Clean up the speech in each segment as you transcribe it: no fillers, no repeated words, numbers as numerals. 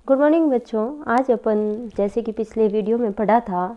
Good morning बच्चों। आज अपन जैसे कि पिछले वीडियो में पढ़ा था,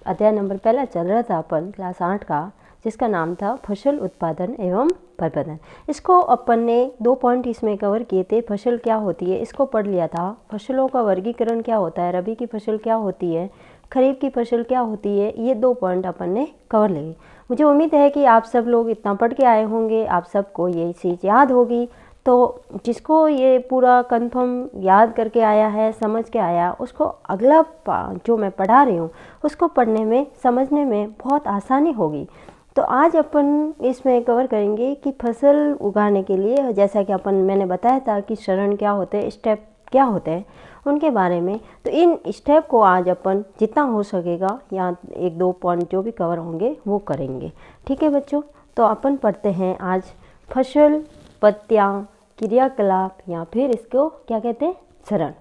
अध्याय नंबर पहला चल रहा था अपन क्लास 8 का, जिसका नाम था फसल उत्पादन एवं प्रबंधन। इसको अपन ने 2 पॉइंट इसमें कवर किए थे। फसल क्या होती है इसको पढ़ लिया था, फसलों का वर्गीकरण क्या होता है, रबी की फसल क्या होती है, खरीफ की फसल क्या होती है, ये 2 पॉइंट अपन ने कवर लिए। मुझे उम्मीद है कि आप सब लोग इतना पढ़ के आए होंगे, आप सबको ये चीज़ याद होगी। तो जिसको ये पूरा कंफर्म याद करके आया है, समझ के आया, उसको अगला जो मैं पढ़ा रही हूँ उसको पढ़ने में, समझने में बहुत आसानी होगी। तो आज अपन इसमें कवर करेंगे कि फसल उगाने के लिए, जैसा कि मैंने बताया था कि चरण क्या होते हैं, स्टेप क्या होते हैं, उनके बारे में। तो इन स्टेप को आज अपन जितना हो सकेगा या 1-2 पॉइंट जो भी कवर होंगे वो करेंगे। ठीक है बच्चों, तो अपन पढ़ते हैं आज फसल, पत्तियाँ, क्रियाकलाप या फिर इसको क्या कहते हैं, चरण।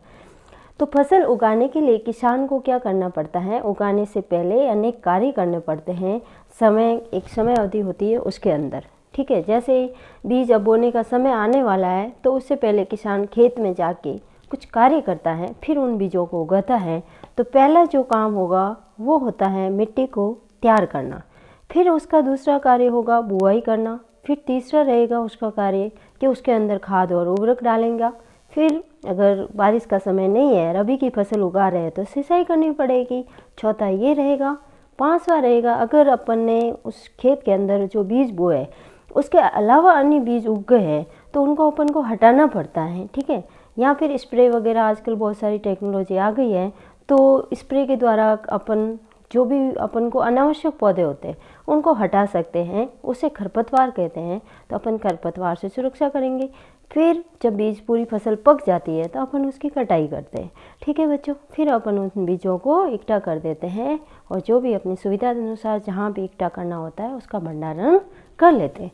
तो फसल उगाने के लिए किसान को क्या करना पड़ता है, उगाने से पहले अनेक कार्य करने पड़ते हैं। एक समय अवधि होती है उसके अंदर। ठीक है, जैसे बीज अब बोने का समय आने वाला है तो उससे पहले किसान खेत में जाके कुछ कार्य करता है, फिर उन बीजों को उगाता है। तो पहला जो काम होगा वो होता है मिट्टी को तैयार करना, फिर उसका दूसरा कार्य होगा बुआई करना, फिर तीसरा रहेगा उसका कार्य कि उसके अंदर खाद और उर्वरक डालेंगे। फिर अगर बारिश का समय नहीं है, रबी की फसल उगा रहे हैं तो सिंचाई करनी पड़ेगी। चौथा ये रहेगा। पांचवा रहेगा अगर अपन ने उस खेत के अंदर जो बीज बोए उसके अलावा अन्य बीज उग गए हैं तो उनको अपन को हटाना पड़ता है। ठीक है, या फिर स्प्रे वगैरह, आजकल बहुत सारी टेक्नोलॉजी आ गई है, तो स्प्रे के द्वारा अपन जो भी अपन को अनावश्यक पौधे होते हैं उनको हटा सकते हैं। उसे खरपतवार कहते हैं, तो अपन खरपतवार से सुरक्षा करेंगे। फिर जब बीज पूरी फसल पक जाती है तो अपन उसकी कटाई करते हैं। ठीक है बच्चों, फिर अपन उन बीजों को इकट्ठा कर देते हैं और जो भी अपनी सुविधा अनुसार जहाँ भी इकट्ठा करना होता है उसका भंडारण कर लेते हैं।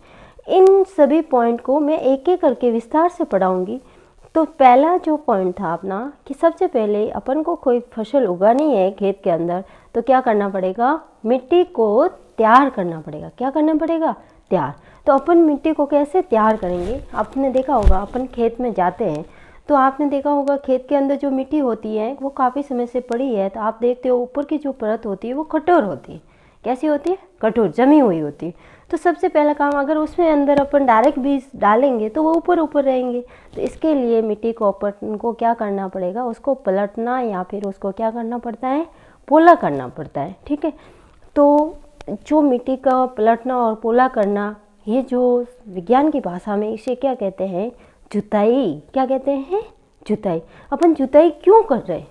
इन सभी पॉइंट को मैं एक एक करके विस्तार से पढ़ाऊँगी। तो पहला जो पॉइंट था अपना कि सबसे पहले अपन को कोई फसल उगानी है खेत के अंदर तो क्या करना पड़ेगा, मिट्टी को तैयार करना पड़ेगा। क्या करना पड़ेगा, तैयार। तो अपन मिट्टी को कैसे तैयार करेंगे, आपने देखा होगा अपन खेत में जाते हैं तो आपने देखा होगा खेत के अंदर जो मिट्टी होती है वो काफ़ी समय से पड़ी है, तो आप देखते हो ऊपर की जो परत होती है वो कठोर होती है। कैसी होती है, कठोर, जमी हुई होती है। तो सबसे पहला काम, अगर उसमें अंदर अपन डायरेक्ट बीज डालेंगे तो वो ऊपर ऊपर रहेंगे। तो इसके लिए मिट्टी को अपन को क्या करना पड़ेगा, उसको पलटना या फिर उसको क्या करना पड़ता है, पोला करना पड़ता है। ठीक है, तो जो मिट्टी का पलटना और पोला करना, ये जो विज्ञान की भाषा में इसे क्या कहते हैं, जुताई। क्या कहते हैं, जुताई। अपन जुताई क्यों कर रहे हैं,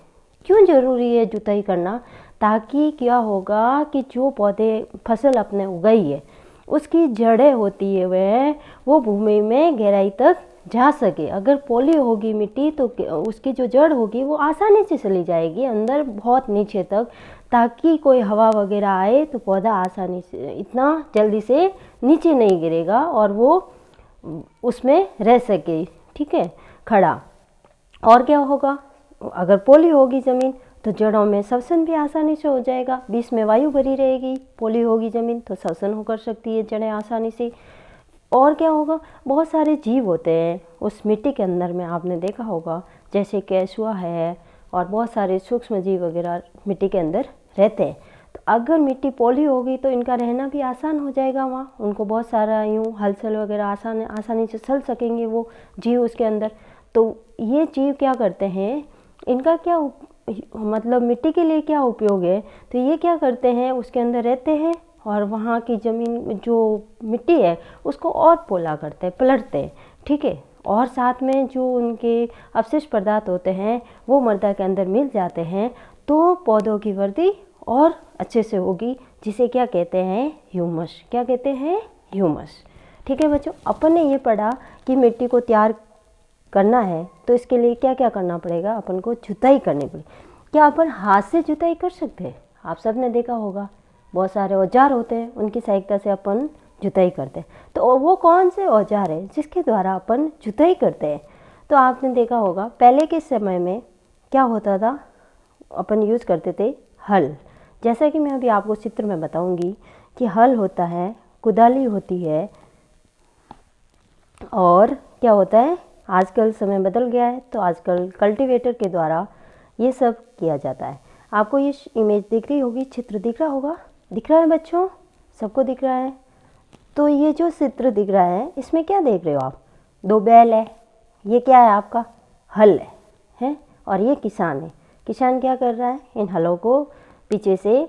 क्यों ज़रूरी है जुताई करना, ताकि क्या होगा कि जो पौधे फसल अपने उगाई है उसकी जड़ें होती है वो भूमि में गहराई तक जा सके। अगर पोली होगी मिट्टी तो उसकी जो जड़ होगी वो आसानी से चली जाएगी अंदर बहुत नीचे तक, ताकि कोई हवा वगैरह आए तो पौधा आसानी से, इतना जल्दी से नीचे नहीं गिरेगा और वो उसमें रह सके। ठीक है, खड़ा। और क्या होगा, अगर पोली होगी ज़मीन तो जड़ों में श्वसन भी आसानी से हो जाएगा, बीच में वायु भरी रहेगी। पोली होगी ज़मीन तो श्वसन हो कर सकती है जड़ें आसानी से। और क्या होगा, बहुत सारे जीव होते हैं उस मिट्टी के अंदर में, आपने देखा होगा, जैसे केंचुआ है और बहुत सारे सूक्ष्म जीव वगैरह मिट्टी के अंदर रहते हैं। तो अगर मिट्टी पोली होगी तो इनका रहना भी आसान हो जाएगा वहाँ, उनको बहुत सारा यूँ हलचल वगैरह आसानी से चल सकेंगे वो जीव उसके अंदर। तो ये जीव क्या करते हैं, इनका क्या मतलब मिट्टी के लिए क्या उपयोग है, तो ये क्या करते हैं, उसके अंदर रहते हैं और वहाँ की ज़मीन जो मिट्टी है उसको और पोला करते हैं, पलटते हैं। ठीक है, और साथ में जो उनके अवशिष्ट पदार्थ होते हैं वो मृदा के अंदर मिल जाते हैं, तो पौधों की वृद्धि और अच्छे से होगी, जिसे क्या कहते हैं, ह्यूमस। क्या कहते हैं, ह्यूमस। ठीक है बच्चों, अपन ने ये पढ़ा कि मिट्टी को तैयार करना है तो इसके लिए क्या क्या करना पड़ेगा, अपन को जुताई करनी पड़ेगी। क्या अपन हाथ से जुताई कर सकते हैं, आप सब ने देखा होगा बहुत सारे औजार होते हैं, उनकी सहायता से अपन जुताई करते हैं। तो वो कौन से औजार है जिसके द्वारा अपन जुताई करते हैं, तो आपने देखा होगा पहले के समय में क्या होता था, अपन यूज़ करते थे हल। जैसा कि मैं अभी आपको चित्र में बताऊंगी कि हल होता है, कुदाली होती है और क्या होता है, आजकल समय बदल गया है, तो आजकल कल्टीवेटर के द्वारा ये सब किया जाता है। आपको ये इमेज दिख रही होगी, चित्र दिख रहा होगा, दिख रहा है बच्चों, सबको दिख रहा है। तो ये जो चित्र दिख रहा है, इसमें क्या देख रहे हो आप? 2 बैल है, ये क्या है आपका? हल है, और ये किसान है। किसान क्या कर रहा है? इन हलों को पीछे से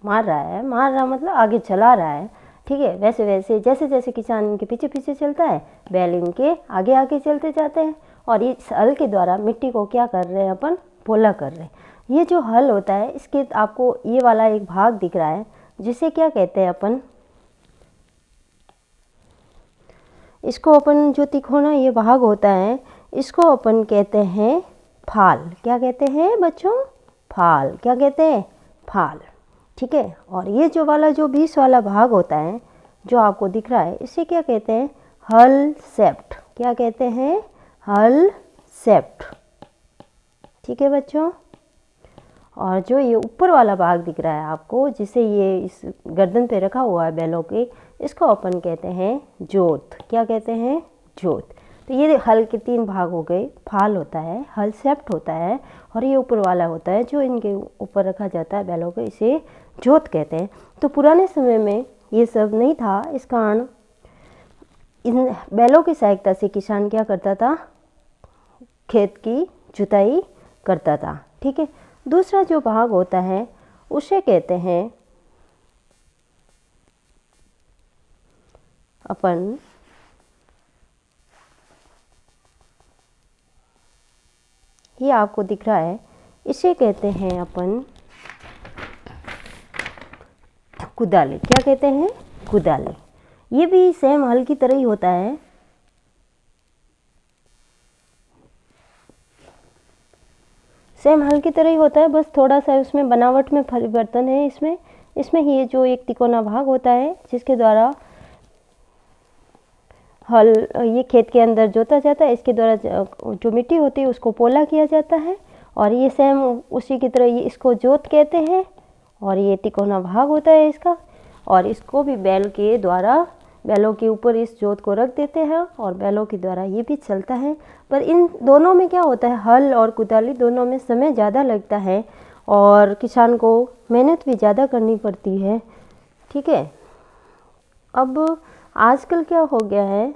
मार रहा मतलब आगे चला रहा है, ठीक है। वैसे वैसे जैसे जैसे किसान इनके पीछे पीछे चलता है, बैल इनके आगे आगे चलते जाते हैं, और इस हल के द्वारा मिट्टी को क्या कर रहे हैं अपन? पोला कर रहे हैं। ये जो हल होता है, इसके आपको ये वाला एक भाग दिख रहा है, जिसे क्या कहते हैं अपन? इसको अपन जो तिकोना ये भाग होता है, इसको अपन कहते हैं फाल। क्या कहते हैं बच्चों? फाल। क्या कहते हैं? फाल, ठीक है। और ये जो वाला जो बीच वाला भाग होता है जो आपको दिख रहा है, इसे क्या कहते हैं? हल सेप्ट। क्या कहते हैं? हल सेप्ट, ठीक है बच्चों। और जो ये ऊपर वाला भाग दिख रहा है आपको, जिसे ये इस गर्दन पे रखा हुआ है बैलों के, इसको अपन कहते हैं जोत। क्या कहते हैं? जोत। तो ये हल के 3 भाग हो गए, फाल होता है, हल सेप्ट होता है, और ये ऊपर वाला होता है जो इनके ऊपर रखा जाता है बैलों को, इसे जोत कहते हैं। तो पुराने समय में ये सब नहीं था, इस कारण इन बैलों की सहायता से किसान क्या करता था? खेत की जुताई करता था, ठीक है। दूसरा जो भाग होता है उसे कहते हैं अपन ये आपको दिख रहा है, इसे कहते हैं अपन कुदाली। क्या कहते हैं? कुदाली। ये भी सेम हल की तरह ही होता है, सेम हल की तरह ही होता है, बस थोड़ा सा उसमें बनावट में परिवर्तन है। इसमें ये जो एक तिकोना भाग होता है, जिसके द्वारा हल ये खेत के अंदर जोता जाता है, इसके द्वारा जो मिट्टी होती है उसको पोला किया जाता है, और ये सेम उसी की तरह ये इसको जोत कहते हैं, और ये तिकोना भाग होता है इसका, और इसको भी बैल के द्वारा बैलों के ऊपर इस जोत को रख देते हैं, और बैलों के द्वारा ये भी चलता है। पर इन दोनों में क्या होता है? हल और कुदाली दोनों में समय ज़्यादा लगता है, और किसान को मेहनत भी ज़्यादा करनी पड़ती है, ठीक है। अब आजकल क्या हो गया है,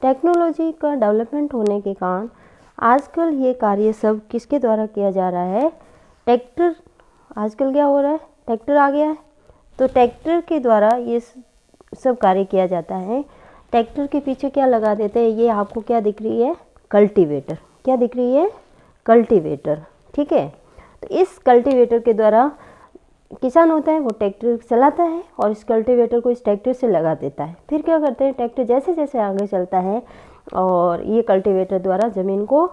टेक्नोलॉजी का डेवलपमेंट होने के कारण आजकल ये कार्य सब किसके द्वारा किया जा रहा है? ट्रैक्टर। आजकल क्या हो रहा है? ट्रैक्टर आ गया है, तो ट्रैक्टर के द्वारा ये सब कार्य किया जाता है। ट्रैक्टर के पीछे क्या लगा देते हैं? ये आपको क्या दिख रही है? कल्टीवेटर। क्या दिख रही है? कल्टीवेटर, ठीक है। तो इस कल्टीवेटर के द्वारा किसान होता है वो ट्रैक्टर चलाता है, और इस कल्टीवेटर को इस ट्रैक्टर से लगा देता है। फिर क्या करते हैं? ट्रैक्टर जैसे जैसे आगे चलता है, और ये कल्टीवेटर द्वारा ज़मीन को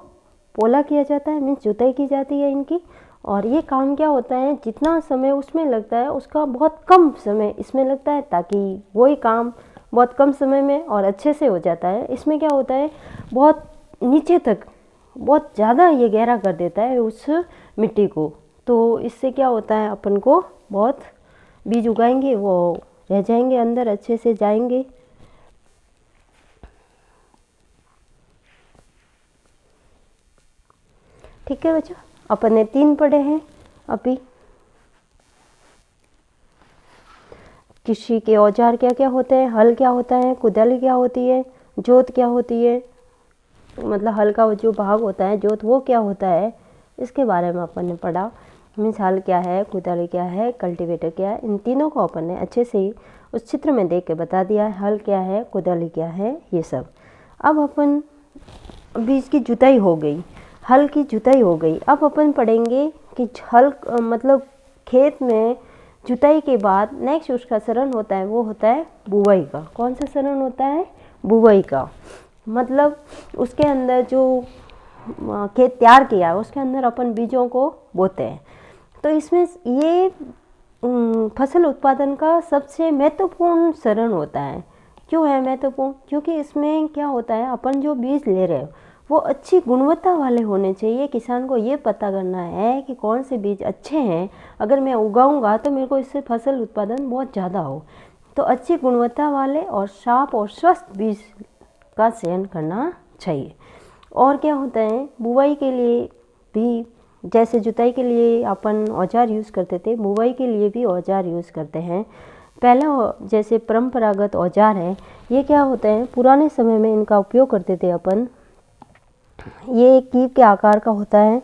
पोला किया जाता है, मीन्स जुताई की जाती है इनकी। और ये काम क्या होता है, जितना समय उसमें लगता है उसका बहुत कम समय इसमें लगता है, ताकि वही काम बहुत कम समय में और अच्छे से हो जाता है। इसमें क्या होता है, बहुत नीचे तक बहुत ज़्यादा ये गहरा कर देता है उस मिट्टी को। तो इससे क्या होता है, अपन को बहुत बीज उगाएंगे वो रह जाएंगे अंदर, अच्छे से जाएंगे। ठीक है बच्चों, अपन ने 3 पढ़े हैं अभी। कृषि के औजार क्या क्या होते हैं? हल क्या होता है? कुदाली क्या होती है? जोत क्या होती है? मतलब हल का जो भाग होता है, जोत, वो क्या होता है, इसके बारे में अपन ने पढ़ा। मीन्स हल क्या है, कुदाली क्या है, कल्टीवेटर क्या है, इन तीनों को अपन ने अच्छे से उस चित्र में देख के बता दिया है। हल क्या है, कुदाली क्या है, ये सब। अब अपन बीज की जुताई हो गई, हल की जुताई हो गई। अब अपन पढ़ेंगे कि हल मतलब खेत में जुताई के बाद नेक्स्ट उसका चरण होता है, वो होता है बुवाई का। कौन सा चरण होता है? बुवाई का। मतलब उसके अंदर जो खेत तैयार किया है उसके अंदर अपन बीजों को बोते हैं। तो इसमें ये फसल उत्पादन का सबसे महत्वपूर्ण चरण होता है। क्यों है महत्वपूर्ण? क्योंकि इसमें क्या होता है, अपन जो बीज ले रहे हो वो अच्छी गुणवत्ता वाले होने चाहिए। किसान को ये पता करना है कि कौन से बीज अच्छे हैं, अगर मैं उगाऊंगा तो मेरे को इससे फसल उत्पादन बहुत ज़्यादा हो। तो अच्छी गुणवत्ता वाले और साफ और स्वस्थ बीज का चयन करना चाहिए। और क्या होता है, बुवाई के लिए भी, जैसे जुताई के लिए अपन औजार यूज़ करते थे, बुवाई के लिए भी औजार यूज़ करते हैं। पहला जैसे परंपरागत औजार है, ये क्या होता है, पुराने समय में इनका उपयोग करते थे अपन। ये कीप के आकार का होता है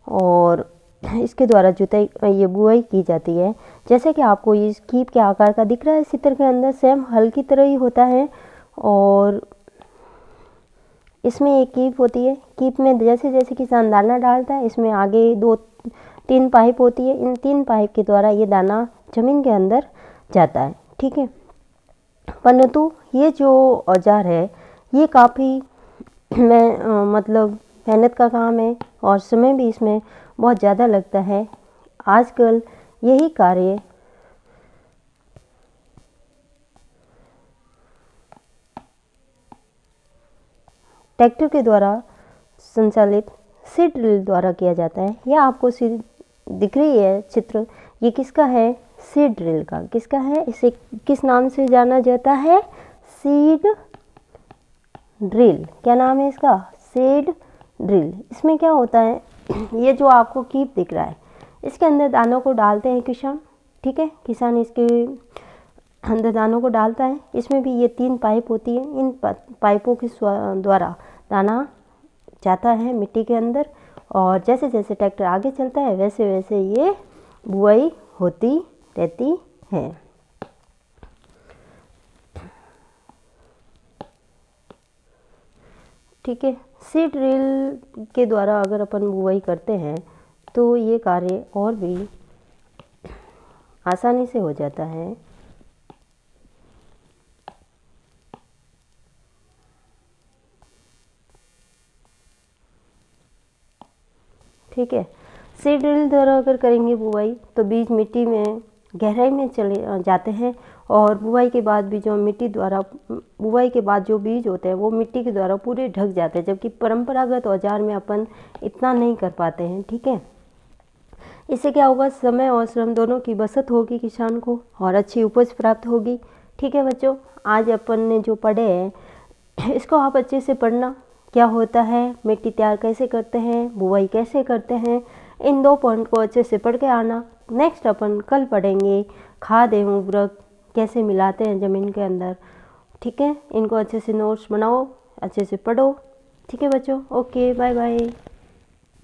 और इसके द्वारा जुताई ये बुआई की जाती है। जैसे कि आपको इस कीप के आकार का दिख रहा है चित्र के अंदर, सेम हल की तरह ही होता है। और इसमें एक कीप होती है, कीप में जैसे जैसे किसान दाना डालता है, इसमें आगे 2-3 पाइप होती है। इन 3 पाइप के द्वारा ये दाना जमीन के अंदर जाता है, ठीक है। परंतु ये जो औजार है, ये काफ़ी मतलब मेहनत का काम है और समय भी इसमें बहुत ज़्यादा लगता है। आजकल यही कार्य ट्रैक्टर के द्वारा संचालित सीड ड्रिल द्वारा किया जाता है। यह आपको दिख रही है चित्र, ये किसका है, सीड ड्रिल का। किसका है, इसे किस नाम से जाना जाता है, सीड ड्रिल। क्या नाम है इसका, सीड ड्रिल। इसमें क्या होता है, ये जो आपको कीप दिख रहा है, इसके अंदर दानों को डालते हैं किसान, ठीक है। किसान इसके अंदर दानों को डालता है। इसमें भी ये 3 पाइप होती है, इन पाइपों के द्वारा दाना जाता है मिट्टी के अंदर और जैसे जैसे ट्रैक्टर आगे चलता है वैसे वैसे ये बुआई होती रहती है। ठीक है, सीड ड्रिल के द्वारा अगर अपन बुआई करते हैं तो ये कार्य और भी आसानी से हो जाता है। ठीक है, सीड ड्रिल द्वारा अगर करेंगे बुआई तो बीज मिट्टी में गहराई में चले जाते हैं और बुआई के बाद भी जो मिट्टी द्वारा बुआई के बाद जो बीज होते हैं वो मिट्टी के द्वारा पूरे ढक जाते हैं, जबकि परंपरागत औजार में अपन इतना नहीं कर पाते हैं। ठीक है, इससे क्या होगा, समय और श्रम दोनों की बचत होगी किसान को और अच्छी उपज प्राप्त होगी। ठीक है बच्चों, आज अपन ने जो पढ़े हैं इसको आप अच्छे से पढ़ना। क्या होता है, मिट्टी तैयार कैसे करते हैं, बुआई कैसे करते हैं, इन 2 पॉइंट को अच्छे से पढ़ के आना। नेक्स्ट अपन कल पढ़ेंगे खाद एवं उर्वरक कैसे मिलाते हैं ज़मीन के अंदर। ठीक है, इनको अच्छे से नोट्स बनाओ, अच्छे से पढ़ो। ठीक है बच्चों, ओके, बाय बाय।